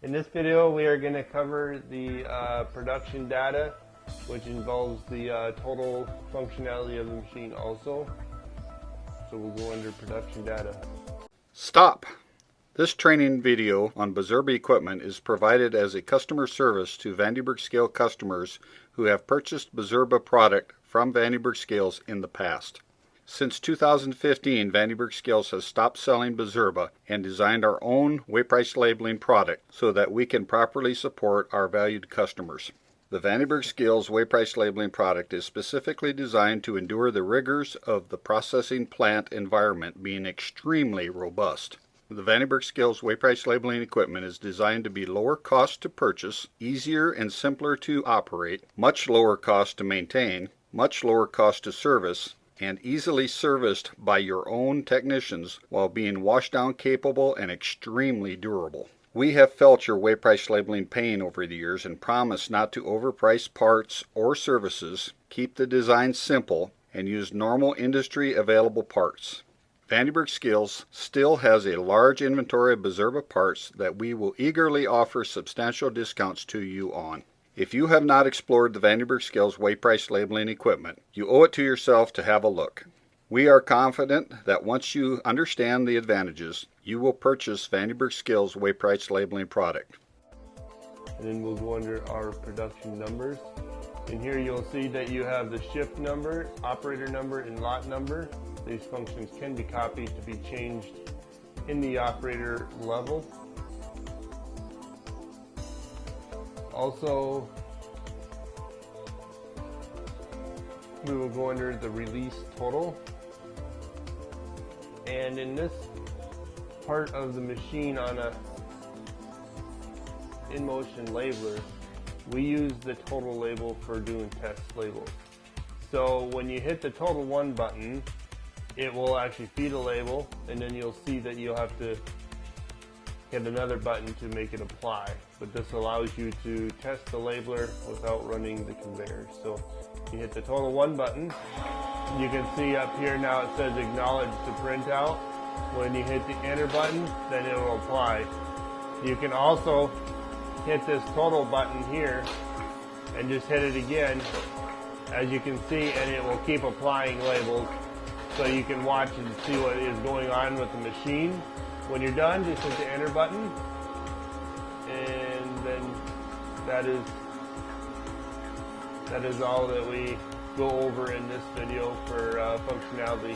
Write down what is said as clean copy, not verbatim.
In this video we are going to cover the production data, which involves the total functionality of the machine also. So we'll go under production data. Stop! This training video on Bizerba equipment is provided as a customer service to Vande scale customers who have purchased Bizerba product from Vande scales in the past. Since 2015, Vande scales has stopped selling Bizerba and designed our own weight price labeling product so that we can properly support our valued customers. The Vande scales weight price labeling product is specifically designed to endure the rigors of the processing plant environment, being extremely robust. The Vande scales weight price labeling equipment is designed to be lower cost to purchase, easier and simpler to operate, much lower cost to maintain, much lower cost to service, and easily serviced by your own technicians while being washdown capable and extremely durable. We have felt your weight price labeling pain over the years and promise not to overprice parts or services, keep the design simple, and use normal industry available parts. Vande scales still has a large inventory of Bizerba parts that we will eagerly offer substantial discounts to you on. If you have not explored the Vande scales weight price labeling equipment, you owe it to yourself to have a look. We are confident that once you understand the advantages, you will purchase Vande scales weight price labeling product. And then we'll go under our production numbers. In here you'll see that you have the shift number, operator number, and lot number. These functions can be copied to be changed in the operator level. Also, we will go under the release total. And in this part of the machine on a in-motion labeler, we use the total label for doing test labels. So when you hit the total 1 button, it will actually feed a label, and then you'll see that you'll have to hit another button to make it apply. But this allows you to test the labeler without running the conveyor. So you hit the total 1 button. You can see up here now it says acknowledge to printout. When you hit the enter button, then it will apply. You can also hit this total button here and just hit it again, as you can see, and it will keep applying labels. So you can watch and see what is going on with the machine. When you're done, just hit the enter button, and then that is all that we go over in this video for functionality.